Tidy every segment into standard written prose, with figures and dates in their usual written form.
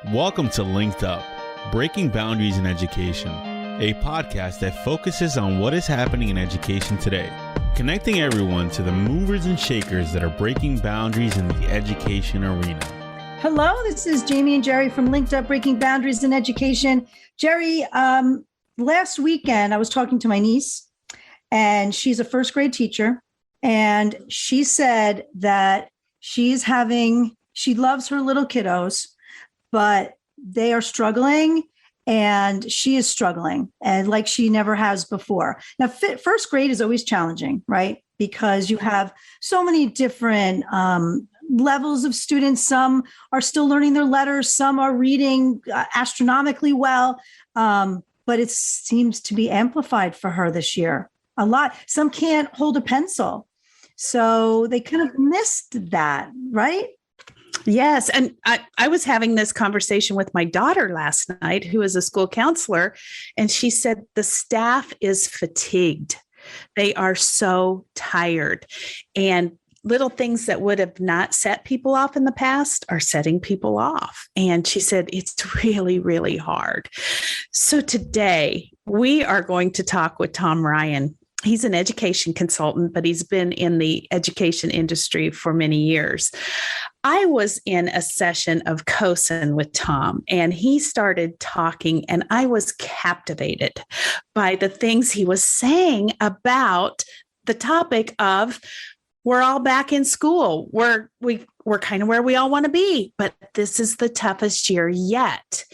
Welcome to LinkedUp, Breaking Boundaries in Education, a podcast that focuses on what is happening in education today, connecting everyone to the movers and shakers that are breaking boundaries in the education arena. Hello, this is Jamie and Jerry from LinkedUp, Breaking Boundaries in Education. Jerry, last weekend I was talking to my niece, and she's a first grade teacher, and she said that she loves her little kiddos, but they are struggling and she is struggling and like she never has before. Now, first grade is always challenging, right? Because you have so many different levels of students. Some are still learning their letters. Some are reading astronomically well. But it seems to be amplified for her this year a lot. Some can't hold a pencil. So they kind of missed that, right? Yes. And I was having this conversation with my daughter last night, who is a school counselor, and she said the staff is fatigued. They are so tired. And little things that would have not set people off in the past are setting people off. And she said it's really, really hard. So today we are going to talk with Tom Ryan. He's an education consultant, but he's been in the education industry for many years. I was in a session of COSIN with Tom, and he started talking, and I was captivated by the things he was saying about the topic of we're all back in school. We're kind of where we all want to be, but this is the toughest year yet.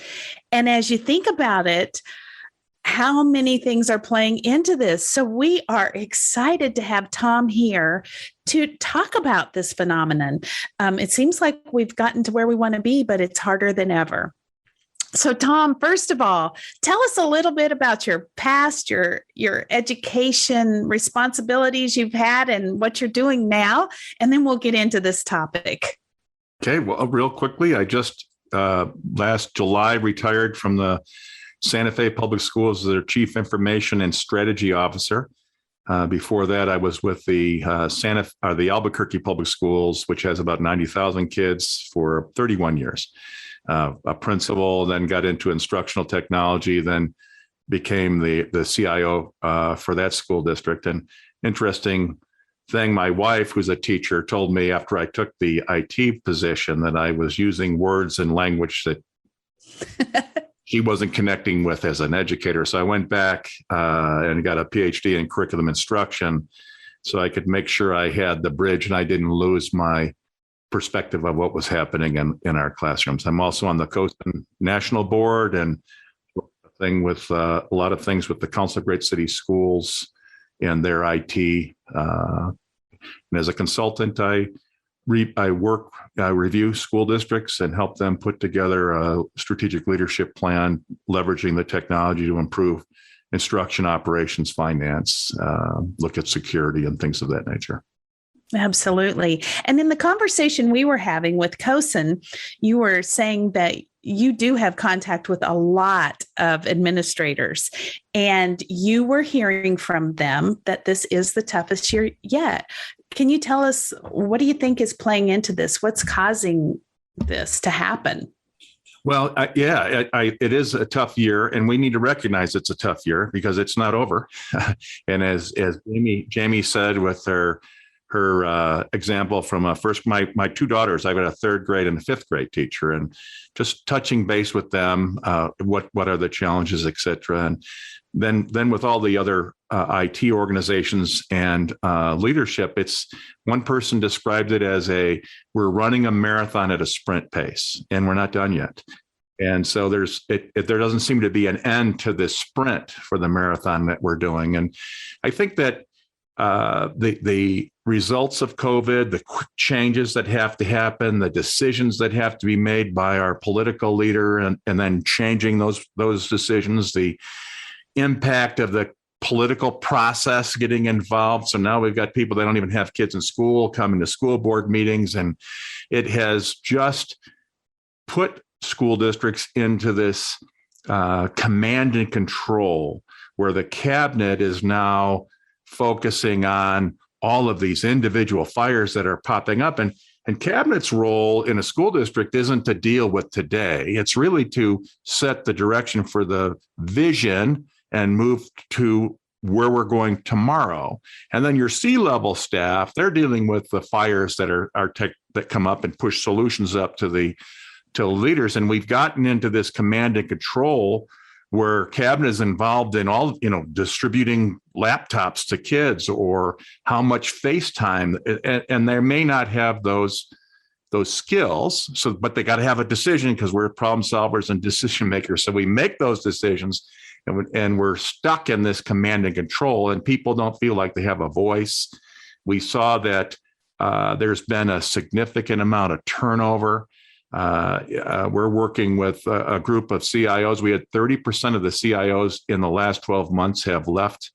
And as you think about it, how many things are playing into this? So we are excited to have Tom here to talk about this phenomenon. It seems like we've gotten to where we want to be, but it's harder than ever. So Tom, first of all, tell us a little bit about your past, your education responsibilities you've had and what you're doing now, and then we'll get into this topic. Okay, well, real quickly, I just last July retired from the Santa Fe Public Schools as their Chief Information and Strategy Officer. Before that, I was with the Albuquerque Public Schools, which has about 90,000 kids, for 31 years. A principal, then got into instructional technology, then became the CIO for that school district. And interesting thing, my wife, who's a teacher, told me after I took the IT position that I was using words and language that she wasn't connecting with as an educator. So I went back and got a PhD in curriculum instruction so I could make sure I had the bridge and I didn't lose my perspective of what was happening in our classrooms. I'm also on the COSIN National Board and a lot of things with the Council of Great City Schools and their IT. And as a consultant, I review school districts and help them put together a strategic leadership plan, leveraging the technology to improve instruction, operations, finance, look at security and things of that nature. Absolutely. And in the conversation we were having with COSIN, you were saying that you do have contact with a lot of administrators, and you were hearing from them that this is the toughest year yet. Can you tell us, what do you think is playing into this? What's causing this to happen? Well, it is a tough year, and we need to recognize it's a tough year because it's not over. And as Jamie said with her example from my two daughters, I've got a third grade and a fifth grade teacher, and just touching base with them, what are the challenges, et cetera. And then with all the other IT organizations and leadership, it's one person described it as we're running a marathon at a sprint pace, and we're not done yet. And so there doesn't seem to be an end to this sprint for the marathon that we're doing. And I think that the results of COVID, the quick changes that have to happen, the decisions that have to be made by our political leader, and then changing those decisions, the impact of the political process getting involved. So now we've got people that don't even have kids in school coming to school board meetings, and it has just put school districts into this command and control where the cabinet is now focusing on all of these individual fires that are popping up. And And Cabinet's role in a school district isn't to deal with today. It's really to set the direction for the vision and move to where we're going tomorrow. And then your C-level staff, they're dealing with the fires that come up and push solutions up to leaders. And we've gotten into this command and control where Cabinet is involved in all, distributing laptops to kids or how much FaceTime, and they may not have those skills. But they got to have a decision because we're problem solvers and decision makers. So we make those decisions, and we're stuck in this command and control, and people don't feel like they have a voice. We saw that there's been a significant amount of turnover. We're working with a group of CIOs. We had 30% of the CIOs in the last 12 months have left,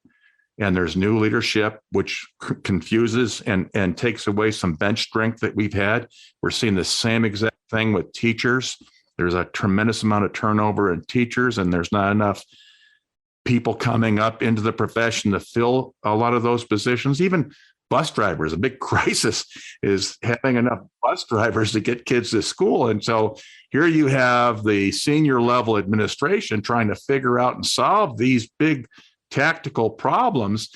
and there's new leadership, which confuses and takes away some bench strength that we've had. We're seeing the same exact thing with teachers. There's a tremendous amount of turnover in teachers, and there's not enough people coming up into the profession to fill a lot of those positions. Even bus drivers, a big crisis is having enough bus drivers to get kids to school. And so here you have the senior level administration trying to figure out and solve these big tactical problems,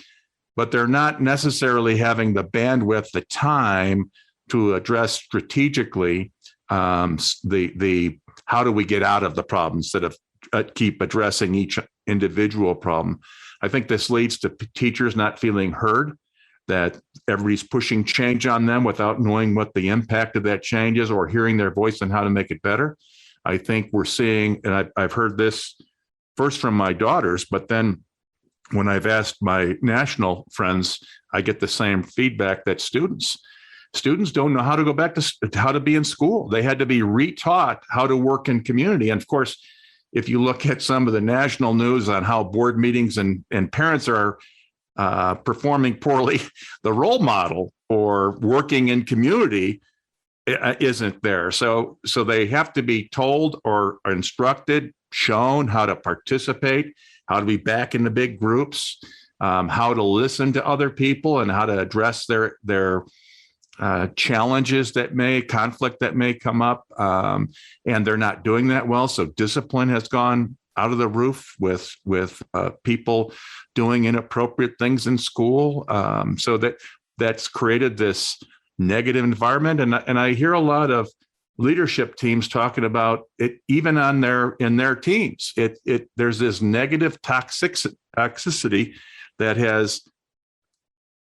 but they're not necessarily having the bandwidth, the time to address strategically the how do we get out of the problem instead of keep addressing each individual problem. I think this leads to teachers not feeling heard, that everybody's pushing change on them without knowing what the impact of that change is or hearing their voice and how to make it better. I think we're seeing, and I've heard this first from my daughters, but then when I've asked my national friends, I get the same feedback that students don't know how to go back to how to be in school. They had to be retaught how to work in community. And of course, if you look at some of the national news on how board meetings and parents are performing poorly, the role model for working in community isn't there. So they have to be told or instructed, shown how to participate, how to be back in the big groups, how to listen to other people, and how to address their challenges conflict that may come up. And they're not doing that well. So discipline has gone out of the roof with people doing inappropriate things in school. So that's created this negative environment. And I hear a lot of leadership teams talking about it, even in their teams. There's this negative toxicity that has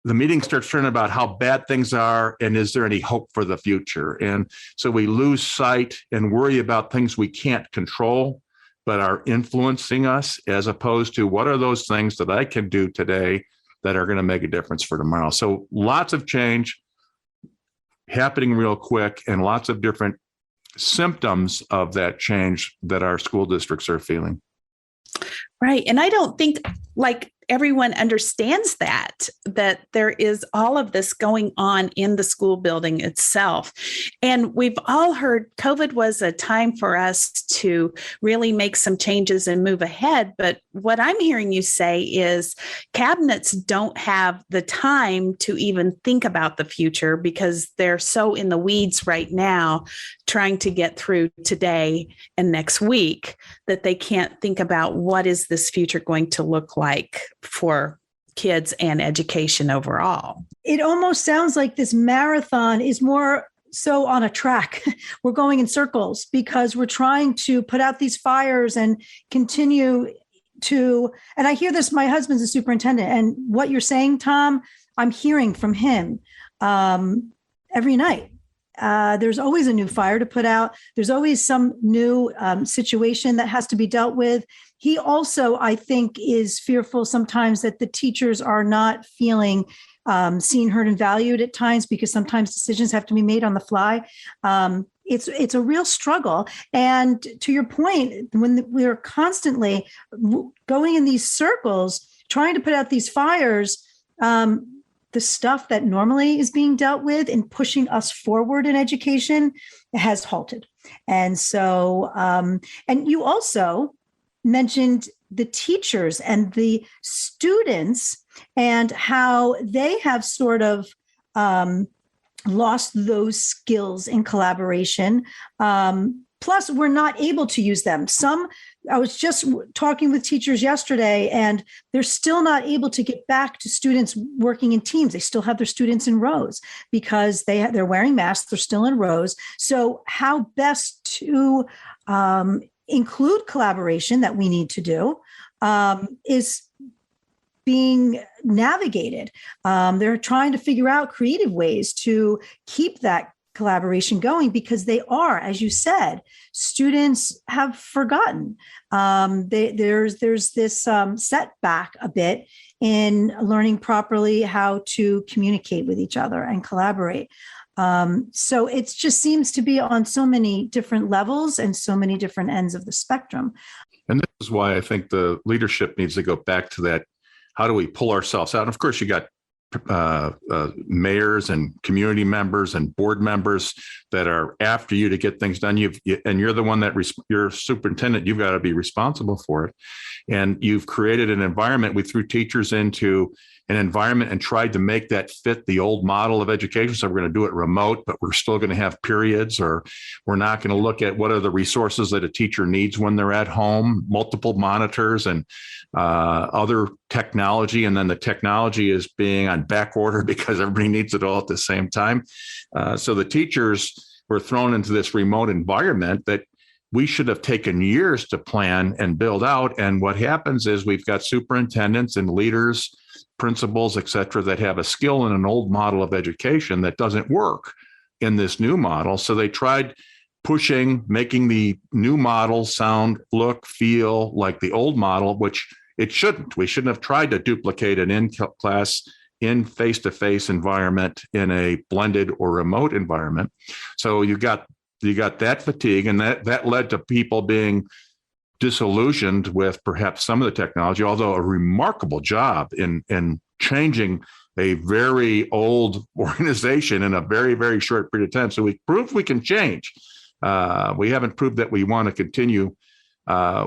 the meeting starts turning about how bad things are and is there any hope for the future. And so we lose sight and worry about things we can't control but are influencing us, as opposed to what are those things that I can do today that are going to make a difference for tomorrow. So lots of change happening real quick and lots of different symptoms of that change that our school districts are feeling. Right. And I don't think everyone understands that there is all of this going on in the school building itself. And we've all heard COVID was a time for us to really make some changes and move ahead. But what I'm hearing you say is cabinets don't have the time to even think about the future because they're so in the weeds right now, trying to get through today and next week, that they can't think about what is this future going to look like for kids and education overall. It almost sounds like this marathon is more so on a track. We're going in circles because we're trying to put out these fires and continue to, and I hear this, my husband's a superintendent, and what you're saying, Tom, I'm hearing from him every night. There's always a new fire to put out. There's always some new situation that has to be dealt with. He also, I think, is fearful sometimes that the teachers are not feeling seen, heard, and valued at times, because sometimes decisions have to be made on the fly. It's a real struggle. And to your point, when we're constantly going in these circles, trying to put out these fires, the stuff that normally is being dealt with and pushing us forward in education has halted. And so, and you also mentioned the teachers and the students and how they have sort of lost those skills in collaboration. Plus, we're not able to use them. I was just talking with teachers yesterday, and they're still not able to get back to students working in teams. They still have their students in rows because they're wearing masks. They're still in rows. So how best to include collaboration that we need to do is being navigated. They're trying to figure out creative ways to keep that collaboration going, because they are, as you said, students have forgotten. There's this setback a bit in learning properly how to communicate with each other and collaborate. So it just seems to be on so many different levels and so many different ends of the spectrum. And this is why I think the leadership needs to go back to that. How do we pull ourselves out? And of course, you got mayors and community members and board members that are after you to get things done. And you're the one that you're superintendent. You've got to be responsible for it. And you've created an environment. We threw teachers into an environment and tried to make that fit the old model of education. So we're going to do it remote, but we're still going to have periods, or we're not going to look at what are the resources that a teacher needs when they're at home, multiple monitors and other technology. And then the technology is being on back order because everybody needs it all at the same time. So the teachers were thrown into this remote environment that we should have taken years to plan and build out. And what happens is we've got superintendents and leaders, principals, et cetera, that have a skill in an old model of education that doesn't work in this new model. So they tried making the new model sound, look, feel like the old model, which it shouldn't. We shouldn't have tried to duplicate an in-class, in face-to-face environment in a blended or remote environment. So you got that fatigue, and that led to people being disillusioned with perhaps some of the technology, although a remarkable job in changing a very old organization in a very, very short period of time. So we proved we can change. We haven't proved that we want to continue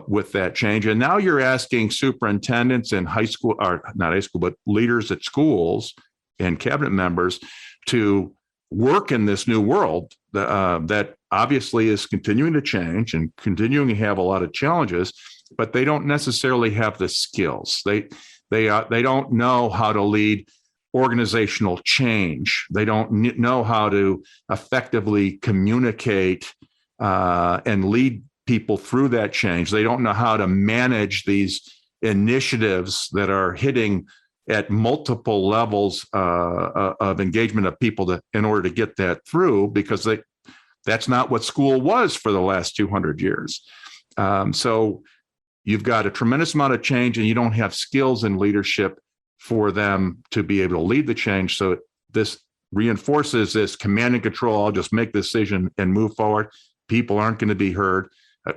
with that change. And now you're asking superintendents in high school, or not high school, but leaders at schools and cabinet members to work in this new world that obviously is continuing to change and continuing to have a lot of challenges, but they don't necessarily have the skills. They don't know how to lead organizational change. They don't know how to effectively communicate and lead people through that change. They don't know how to manage these initiatives that are hitting at multiple levels of engagement of people in order to get that through, because that's not what school was for the last 200 years. So you've got a tremendous amount of change, and you don't have skills in leadership for them to be able to lead the change. So this reinforces this command and control. I'll just make the decision and move forward. People aren't going to be heard.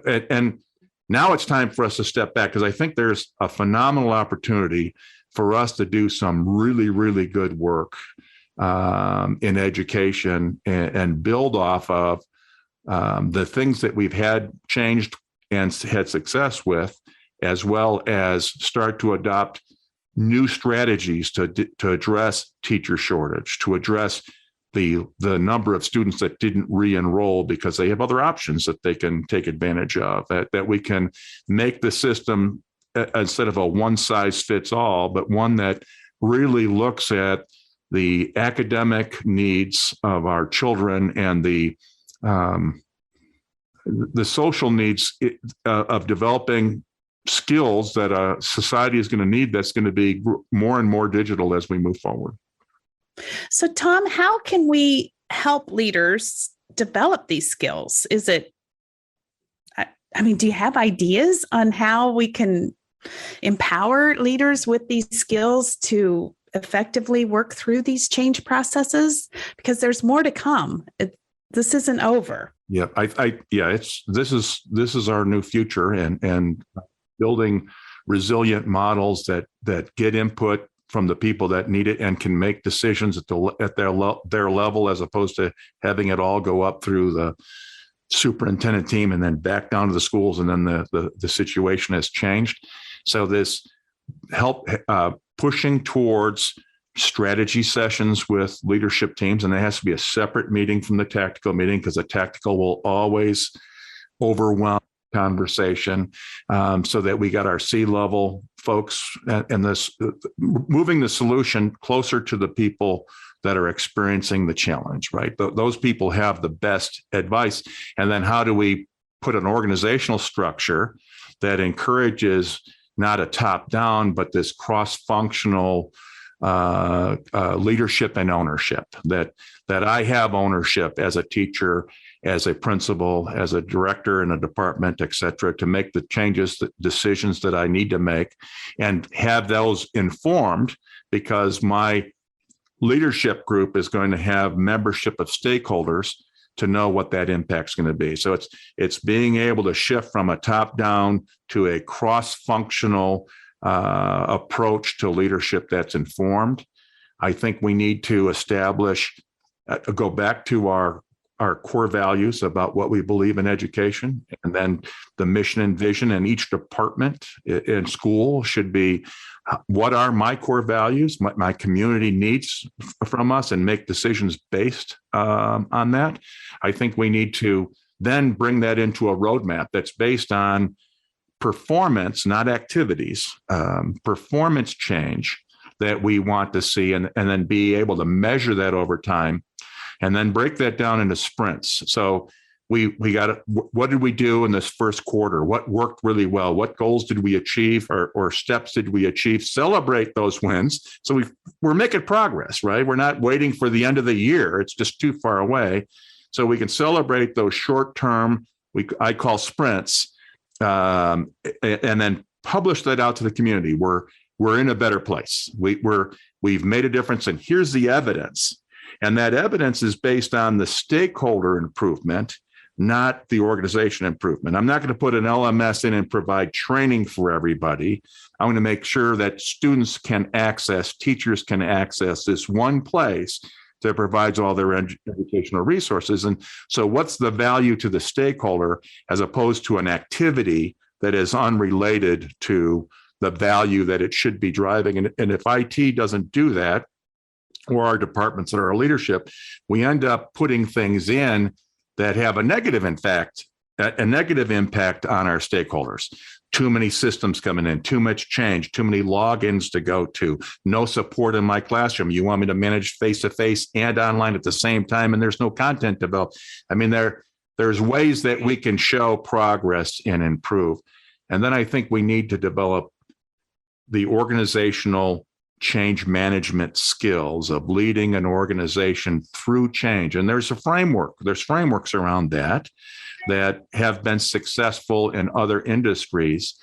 And now it's time for us to step back, because I think there's a phenomenal opportunity for us to do some really, really good work in education and build off of the things that we've had changed and had success with, as well as start to adopt new strategies to address teacher shortage, to address the number of students that didn't re-enroll because they have other options that they can take advantage of, that we can make the system, instead of a one-size-fits-all, but one that really looks at the academic needs of our children and the social needs of developing skills that a society is going to need, that's going to be more and more digital as we move forward. So, Tom, how can we help leaders develop these skills? Do you have ideas on how we can empower leaders with these skills to effectively work through these change processes? Because there's more to come. This isn't over. Yeah, this is our new future, and building resilient models that get input from the people that need it and can make decisions at their level, as opposed to having it all go up through the superintendent team and then back down to the schools, and then the situation has changed. So this help pushing towards strategy sessions with leadership teams, and it has to be a separate meeting from the tactical meeting because the tactical will always overwhelm conversation, so that we got our C-level folks and this moving the solution closer to the people that are experiencing the challenge, right? Those people have the best advice. And then how do we put an organizational structure that encourages not a top-down, but this cross-functional leadership and ownership, that I have ownership as a teacher, as a principal, as a director in a department, et cetera, to make the changes, the decisions that I need to make, and have those informed, because my leadership group is going to have membership of stakeholders to know what that impact's going to be. So it's being able to shift from a top-down to a cross-functional approach to leadership that's informed. I think we need to establish, go back to our core values about what we believe in education, and then the mission and vision in each department in school should be, what are my core values, my community needs from us, and make decisions based on that. I think we need to then bring that into a roadmap that's based on performance, not activities, performance change that we want to see, and then be able to measure that over time, and then break that down into sprints. So we got, what did we do in this first quarter? What worked really well? What goals did we achieve, or steps did we achieve? Celebrate those wins. So we're making progress, right? We're not waiting for the end of the year. It's just too far away. So we can celebrate those short-term, I call sprints, and then publish that out to the community. We're in a better place. We've made a difference, and here's the evidence. And that evidence is based on the stakeholder improvement, not the organization improvement. I'm not going to put an LMS in and provide training for everybody. I'm going to make sure that students can access, teachers can access this one place that provides all their educational resources. And so what's the value to the stakeholder, as opposed to an activity that is unrelated to the value that it should be driving? And if IT doesn't do that, or our departments or our leadership, we end up putting things in that have a negative impact on our stakeholders. Too many systems coming in, too much change, too many logins to go to, no support in my classroom. You want me to manage face-to-face and online at the same time, and there's no content developed. I mean, there's ways that we can show progress and improve. And then I think we need to develop the organizational change management skills of leading an organization through change. And there's frameworks around that have been successful in other industries,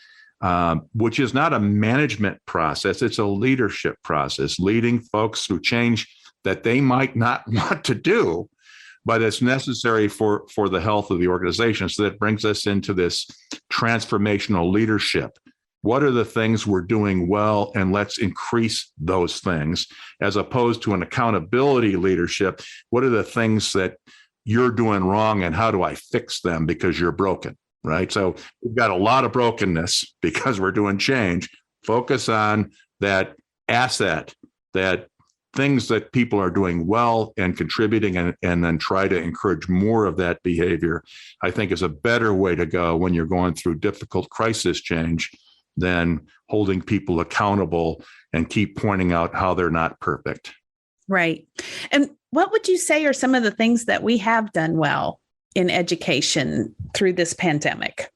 which is not a management process. It's a leadership process, leading folks through change that they might not want to do, but it's necessary for the health of the organization. So that brings us into this transformational leadership. What are the things we're doing well, and let's increase those things, as opposed to an accountability leadership. What are the things that you're doing wrong, and how do I fix them because you're broken, right? So we've got a lot of brokenness because we're doing change. Focus on that asset, that things that people are doing well and contributing, and then try to encourage more of that behavior, I think is a better way to go when you're going through difficult crisis change than holding people accountable and keep pointing out how they're not perfect. Right. And what would you say are some of the things that we have done well in education through this pandemic?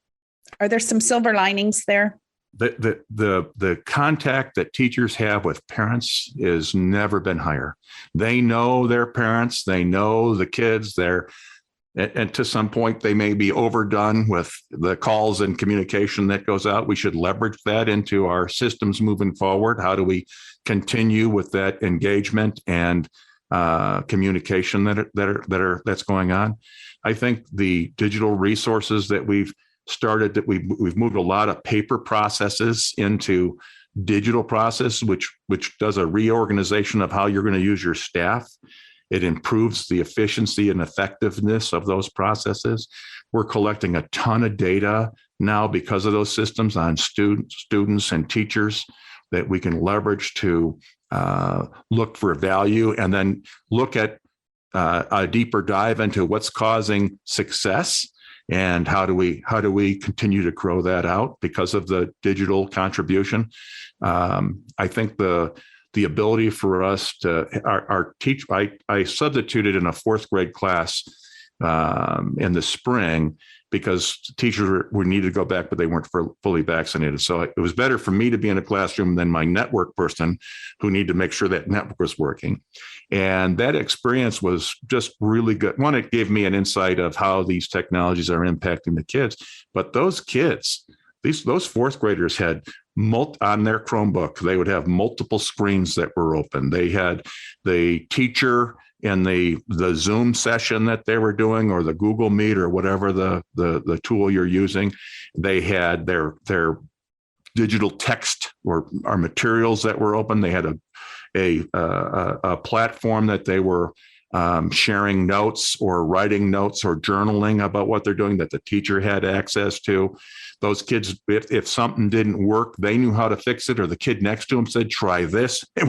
Are there some silver linings there? The contact that teachers have with parents has never been higher. They know their parents, they know the kids, and to some point, they may be overdone with the calls and communication that goes out. We should leverage that into our systems moving forward. How do we continue with that engagement and communication that's going on? I think the digital resources that we've started, that we've moved a lot of paper processes into digital process, which does a reorganization of how you're going to use your staff. It improves the efficiency and effectiveness of those processes. We're collecting a ton of data now because of those systems on students and teachers that we can leverage to look for value, and then look at a deeper dive into what's causing success and how do we continue to grow that out because of the digital contribution. I think the ability for us to our teach. I substituted in a fourth grade class in the spring because teachers were needed to go back, but they weren't fully vaccinated. So it was better for me to be in a classroom than my network person who needed to make sure that network was working. And that experience was just really good. One, it gave me an insight of how these technologies are impacting the kids. But those kids, those fourth graders had on their Chromebook, they would have multiple screens that were open. They had the teacher in the Zoom session that they were doing, or the Google Meet, or whatever the tool you're using. They had their digital text or materials that were open. They had a platform that they were sharing notes or writing notes or journaling about what they're doing that the teacher had access to. Those kids, if something didn't work, they knew how to fix it, or the kid next to them said, "Try this." They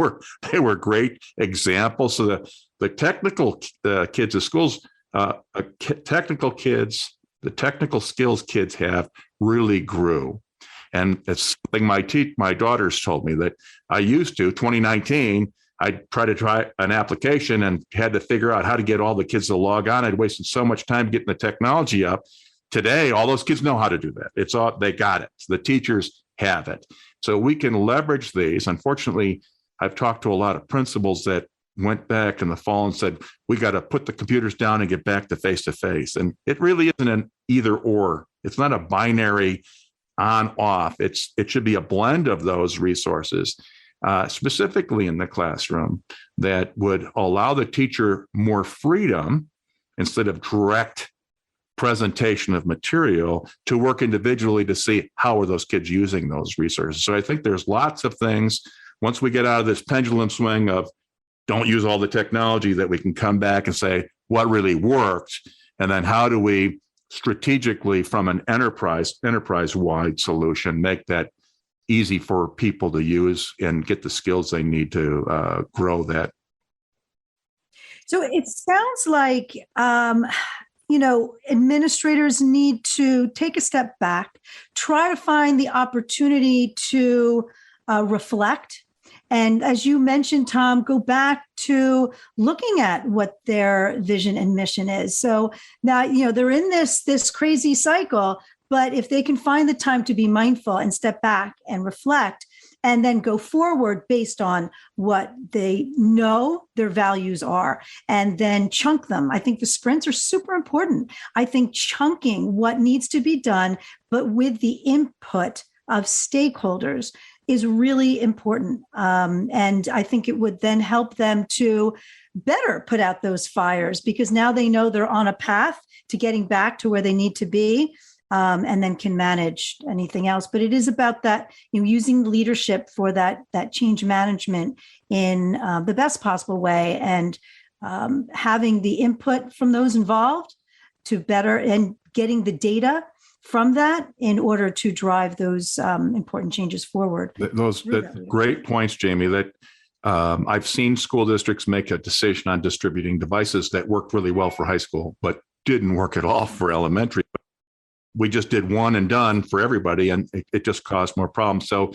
were great examples. So the technical kids of schools, technical kids, the technical skills kids have really grew. And it's something my daughters told me that I used to, 2019, I'd try an application and had to figure out how to get all the kids to log on. I'd wasted so much time getting the technology up. Today, all those kids know how to do that. They got it. The teachers have it. So we can leverage these. Unfortunately, I've talked to a lot of principals that went back in the fall and said, we got to put the computers down and get back to face-to-face. And it really isn't an either or. It's not a binary on off. It should be a blend of those resources, specifically in the classroom, that would allow the teacher more freedom instead of direct presentation of material to work individually to see how are those kids using those resources. So I think there's lots of things, once we get out of this pendulum swing of don't use all the technology, that we can come back and say what really worked, and then how do we strategically, from an enterprise-wide solution, make that easy for people to use and get the skills they need to grow that. So it sounds like, administrators need to take a step back, try to find the opportunity to reflect. And as you mentioned, Tom, go back to looking at what their vision and mission is. So now, they're in this crazy cycle, but if they can find the time to be mindful and step back and reflect, and then go forward based on what they know their values are, and then chunk them. I think the sprints are super important. I think chunking what needs to be done, but with the input of stakeholders, is really important. And I think it would then help them to better put out those fires, because now they know they're on a path to getting back to where they need to be. And then can manage anything else. But it is about that, using leadership for that change management in the best possible way, and having the input from those involved to better, and getting the data from that in order to drive those important changes forward. Those great points, Jamie, that I've seen school districts make a decision on distributing devices that worked really well for high school, but didn't work at all for elementary. We just did one and done for everybody, and it just caused more problems. So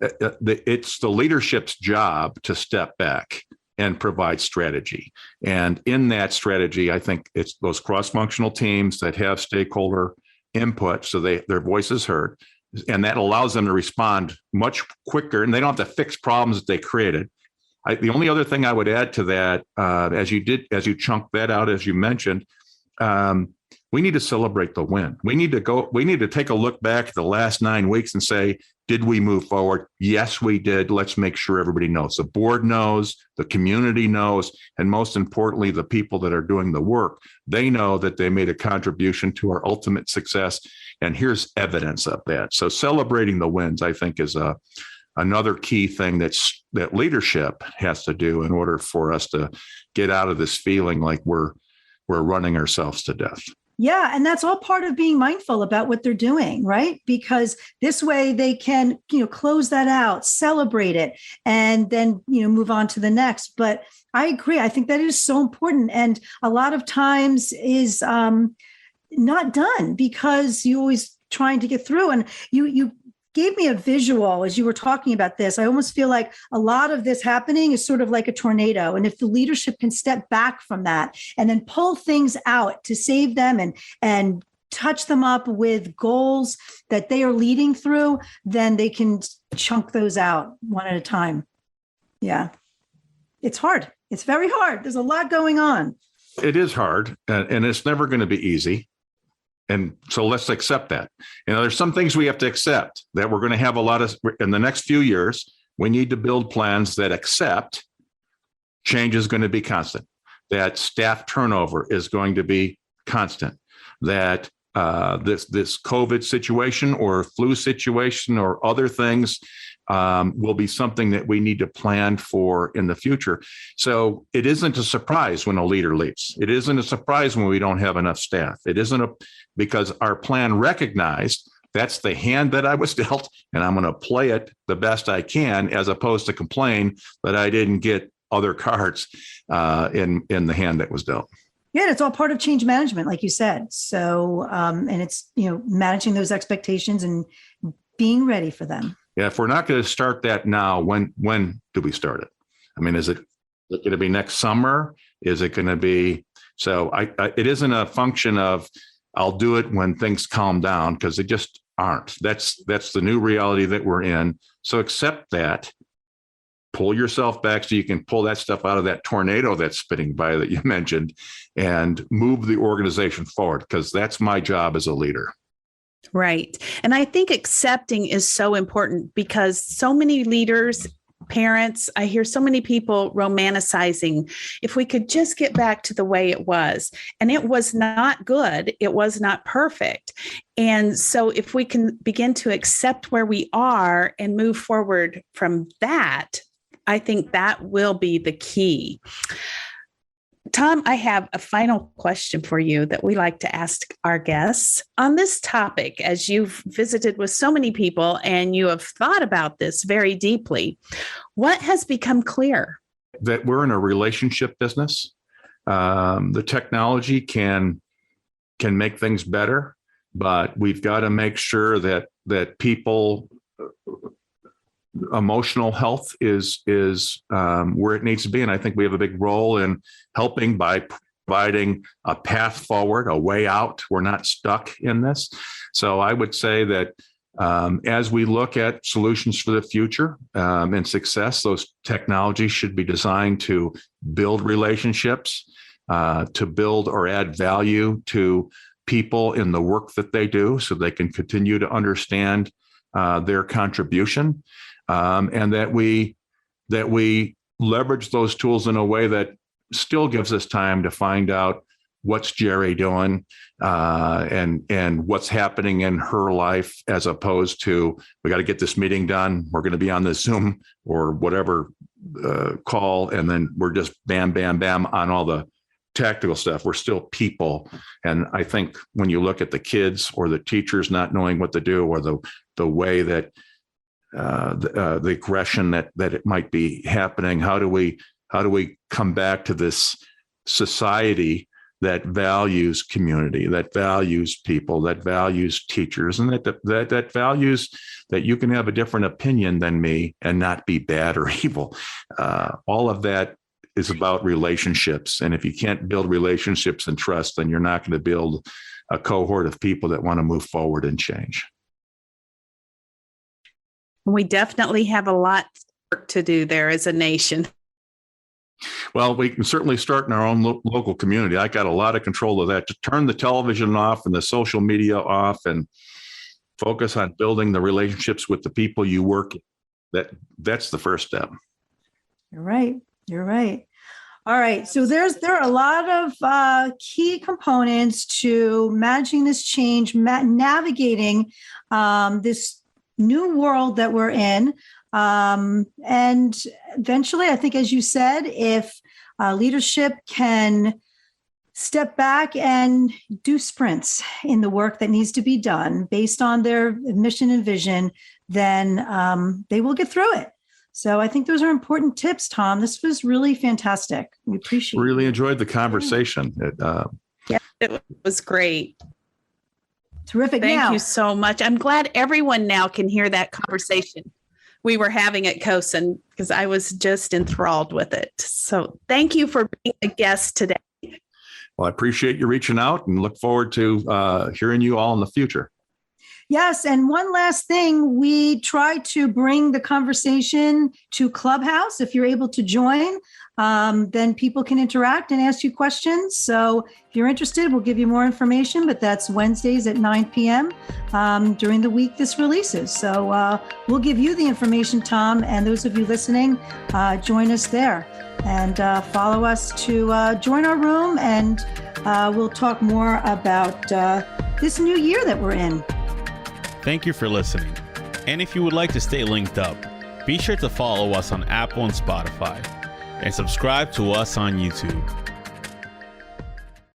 it's the leadership's job to step back and provide strategy. And in that strategy, I think it's those cross-functional teams that have stakeholder input, so their voice is heard, and that allows them to respond much quicker, and they don't have to fix problems that they created. The only other thing I would add to that, as you chunk that out, as you mentioned, we need to celebrate the win. We need to take a look back at the last 9 weeks and say, did we move forward? Yes, we did. Let's make sure everybody knows. The board knows, the community knows, and most importantly, the people that are doing the work, they know that they made a contribution to our ultimate success. And here's evidence of that. So celebrating the wins, I think, is another key thing that leadership has to do in order for us to get out of this feeling like we're running ourselves to death. Yeah, and that's all part of being mindful about what they're doing, right? Because this way they can, close that out, celebrate it, and then, move on to the next. But I agree. I think that is so important. And a lot of times is not done because you always trying to get through. And you gave me a visual as you were talking about this. I almost feel like a lot of this happening is sort of like a tornado. And if the leadership can step back from that and then pull things out to save them and touch them up with goals that they are leading through, then they can chunk those out one at a time. Yeah. It's hard. It's very hard. There's a lot going on. It is hard, and it's never going to be easy. And so let's accept that. There's some things we have to accept that we're going to have a lot of in the next few years. We need to build plans that accept change is going to be constant, that staff turnover is going to be constant, that this COVID situation or flu situation or other things will be something that we need to plan for in the future. So it isn't a surprise when a leader leaves. It isn't a surprise when we don't have enough staff. It isn't because our plan recognized that's the hand that I was dealt, and I'm going to play it the best I can, as opposed to complain that I didn't get other cards in the hand that was dealt. Yeah, it's all part of change management, like you said. So, and it's, managing those expectations and being ready for them. Yeah, if we're not going to start that now, when do we start it? I mean, is it going to be next summer? Is it going to be? So it isn't a function of I'll do it when things calm down, because they just aren't. That's the new reality that we're in. So accept that. Pull yourself back so you can pull that stuff out of that tornado that's spitting by that you mentioned, and move the organization forward, because that's my job as a leader. Right. And I think accepting is so important, because so many leaders, parents, I hear so many people romanticizing, if we could just get back to the way it was. And it was not good. It was not perfect. And so if we can begin to accept where we are and move forward from that, I think that will be the key. Tom, I have a final question for you that we like to ask our guests on this topic. As you've visited with so many people and you have thought about this very deeply, what has become clear? That we're in a relationship business. The technology can make things better, but we've got to make sure that people emotional health is where it needs to be. And I think we have a big role in helping by providing a path forward, a way out. We're not stuck in this. So I would say that as we look at solutions for the future and success, those technologies should be designed to build relationships, to build or add value to people in the work that they do, so they can continue to understand their contribution. And that we leverage those tools in a way that still gives us time to find out what's Jerry doing and what's happening in her life, as opposed to we got to get this meeting done. We're going to be on the Zoom or whatever call, and then we're just bam, bam, bam on all the tactical stuff. We're still people. And I think when you look at the kids or the teachers not knowing what to do, or the way that the aggression that it might be happening, how do we come back to this society that values community, that values people, that values teachers, and that values that you can have a different opinion than me and not be bad or evil. All of that is about relationships. And if you can't build relationships and trust, then you're not going to build a cohort of people that want to move forward and change. We definitely have a lot of work to do there as a nation. Well, we can certainly start in our own local community. I got a lot of control of that. To turn the television off and the social media off and focus on building the relationships with the people you work with. That's the first step. You're right. You're right. All right. So there are a lot of key components to managing this change, navigating this new world that we're in. And eventually, I think, as you said, if leadership can step back and do sprints in the work that needs to be done based on their mission and vision, then they will get through it. So I think those are important tips, Tom. This was really fantastic. We appreciate it. Really enjoyed the conversation. Yeah, it was great. Terrific. Thank you so much. I'm glad everyone now can hear that conversation we were having at COSN, because I was just enthralled with it. So thank you for being a guest today. Well, I appreciate you reaching out and look forward to hearing you all in the future. Yes. And one last thing, we try to bring the conversation to Clubhouse. If you're able to join, then people can interact and ask you questions. So if you're interested, we'll give you more information, but that's Wednesdays at 9 p.m. During the week this releases. So we'll give you the information, Tom, and those of you listening, join us there and follow us to join our room. And we'll talk more about this new year that we're in. Thank you for listening. And if you would like to stay linked up, be sure to follow us on Apple and Spotify and subscribe to us on YouTube.